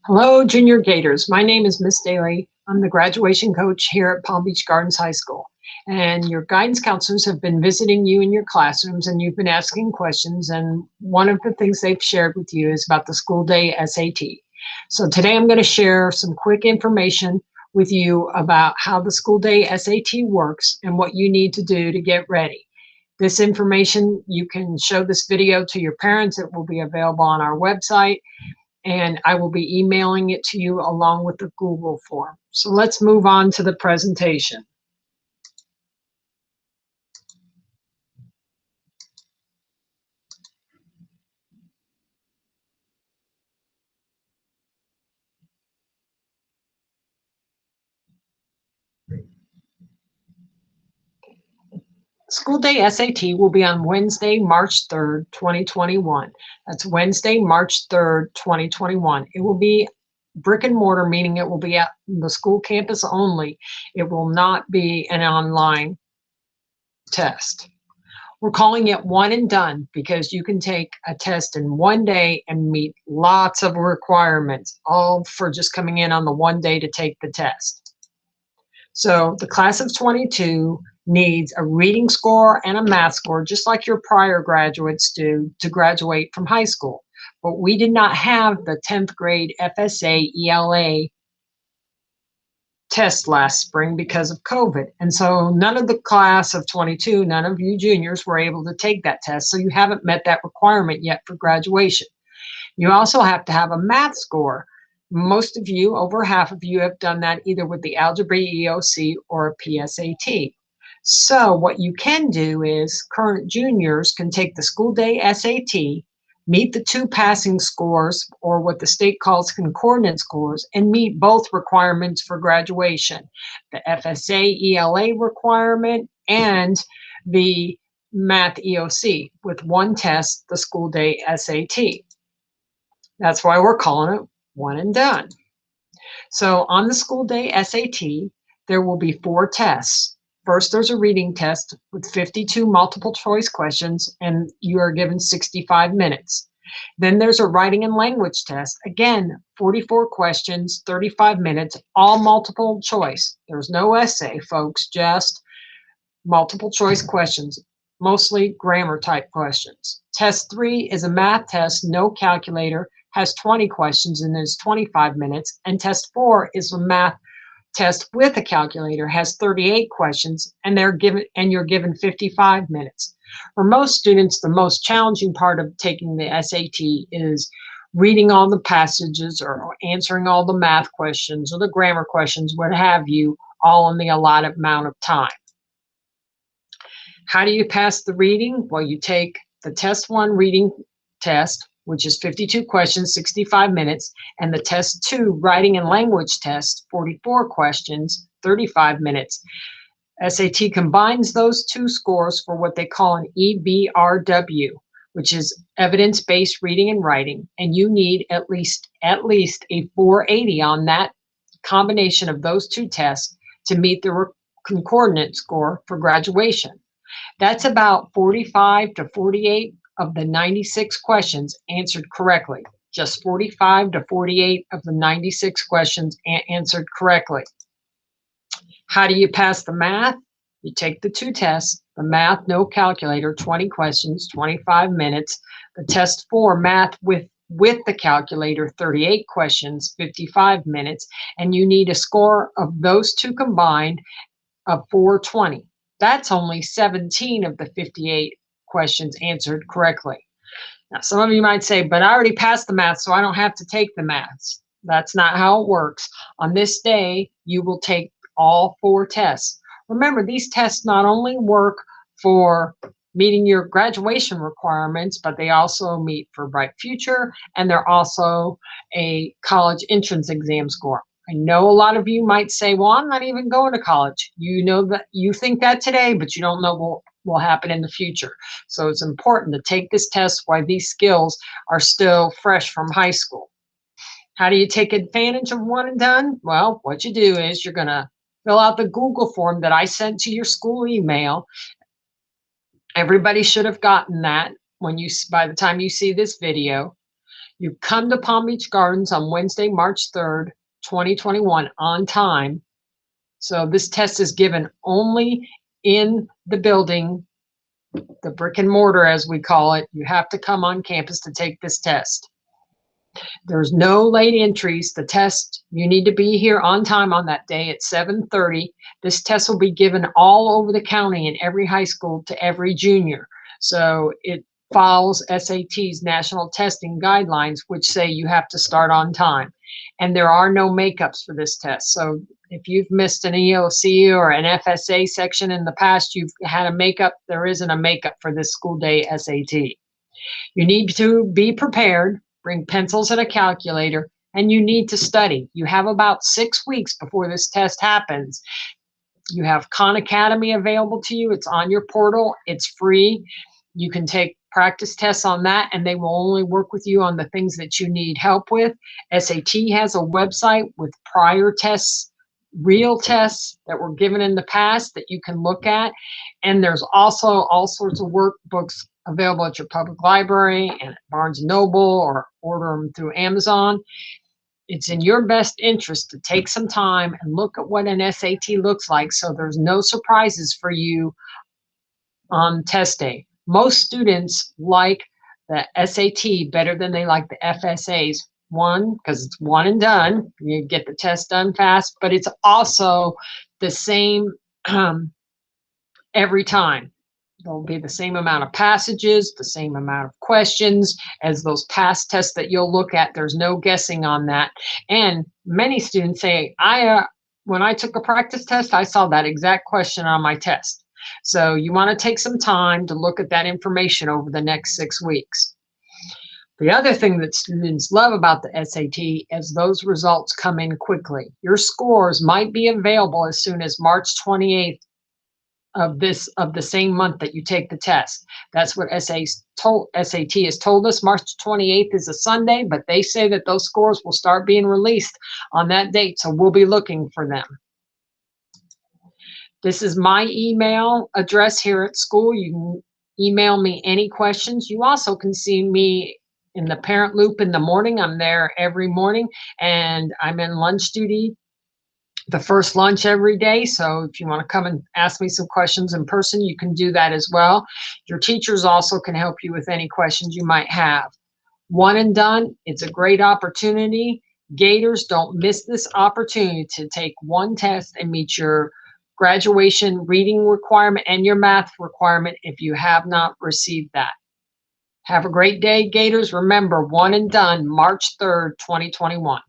Hello, Junior Gators. My name is Miss Daly. I'm the graduation coach here at Palm Beach Gardens High School. And your guidance counselors have been visiting you in your classrooms and you've been asking questions. And one of the things they've shared with you is about the school day SAT. So today I'm going to share some quick information with you about how the school day SAT works and what you need to do to get ready. This information, you can show this video to your parents. It will be available on our website, and I will be emailing it to you along with the Google form. So let's move on to the presentation. School day SAT will be on Wednesday, March 3rd, 2021. That's Wednesday, March 3rd, 2021. It will be brick and mortar, meaning it will be at the school campus only. It will not be an online test. We're calling it one and done because you can take a test in one day and meet lots of requirements, all for just coming in on the one day to take the test. So the class of 22 needs a reading score and a math score, just like your prior graduates do, to graduate from high school. But we did not have the 10th grade FSA ELA test last spring because of COVID. And so none of the class of 22, none of you juniors were able to take that test. So you haven't met that requirement yet for graduation. You also have to have a math score. Most of you, over half of you, have done that either with the Algebra EOC or a PSAT. So what you can do is current juniors can take the school day SAT, meet the two passing scores, or what the state calls concordance scores, and meet both requirements for graduation, the FSA ELA requirement and the math EOC, with one test, the school day SAT. That's why we're calling it one and done. So on the school day SAT, there will be 4 tests. First, there's a reading test with 52 multiple choice questions, and you are given 65 minutes. Then there's a writing and language test. Again, 44 questions, 35 minutes, all multiple choice. There's no essay, folks, just multiple choice questions, mostly grammar type questions. Test 3 is a math test, no calculator, has 20 questions and is 25 minutes. And test 4 is a math test with a calculator, has 38 questions, and you're given 55 minutes. For most students, the most challenging part of taking the SAT is reading all the passages or answering all the math questions or the grammar questions, what have you, all in the allotted amount of time. How do you pass the reading? Well, you take the test 1 reading test, which is 52 questions, 65 minutes, and the test 2 writing and language test, 44 questions, 35 minutes. SAT combines those 2 scores for what they call an EBRW, which is evidence-based reading and writing, and you need at least a 480 on that combination of those 2 tests to meet the concordant score for graduation. That's about 45 to 48 of the 96 questions answered correctly. Just 45 to 48 of the 96 questions answered correctly. How do you pass the math? You take the 2 tests, the math, no calculator, 20 questions, 25 minutes. The test 4 math with the calculator, 38 questions, 55 minutes. And you need a score of those 2 combined of 420. That's only 17 of the 58 questions answered correctly. Now, some of you might say, but I already passed the math, so I don't have to take the maths. That's not how it works. On this day, you will take all 4 tests. Remember, these tests not only work for meeting your graduation requirements, but they also meet for Bright Future, and they're also a college entrance exam score. I know a lot of you might say, well, I'm not even going to college. You know that you think that today, but you don't know what will happen in the future. So it's important to take this test while these skills are still fresh from high school. How do you take advantage of one and done? Well, what you do is you're going to fill out the Google form that I sent to your school email. Everybody should have gotten that by the time you see this video. You come to Palm Beach Gardens on Wednesday, March 3rd, 2021 on time. So this test is given only in the building, the brick and mortar as we call it. You have to come on campus to take this test. There's no late entries. The test, you need to be here on time on that day at 7:30. This test will be given all over the county in every high school to every junior. So it follows SAT's national testing guidelines, which say you have to start on time. And there are no makeups for this test. So if you've missed an EOC or an FSA section in the past, you've had a makeup, there isn't a makeup for this school day SAT. You need to be prepared, bring pencils and a calculator, and you need to study. You have about 6 weeks before this test happens. You have Khan Academy available to you. It's on your portal. It's free. You can take practice tests on that, and they will only work with you on the things that you need help with. SAT has a website with prior tests, real tests that were given in the past that you can look at. And there's also all sorts of workbooks available at your public library and at Barnes & Noble, or order them through Amazon. It's in your best interest to take some time and look at what an SAT looks like so there's no surprises for you on test day. Most students like the SAT better than they like the FSAs. One, because it's one and done. You get the test done fast, but it's also the same every time. There'll be the same amount of passages, the same amount of questions as those past tests that you'll look at. There's no guessing on that. And many students say, when I took a practice test, I saw that exact question on my test. So you want to take some time to look at that information over the next 6 weeks. The other thing that students love about the SAT is those results come in quickly. Your scores might be available as soon as March 28th of the same month that you take the test. That's what SAT has told us. March 28th is a Sunday, but they say that those scores will start being released on that date, so we'll be looking for them. This is my email address here at school. You can email me any questions. You also can see me in the parent loop in the morning. I'm there every morning, and I'm in lunch duty the first lunch every day. So if you want to come and ask me some questions in person, you can do that as well. Your teachers also can help you with any questions you might have. One and done, it's a great opportunity. Gators, don't miss this opportunity to take one test and meet your graduation reading requirement and your math requirement if you have not received that. Have a great day, Gators. Remember, one and done, March 3rd, 2021.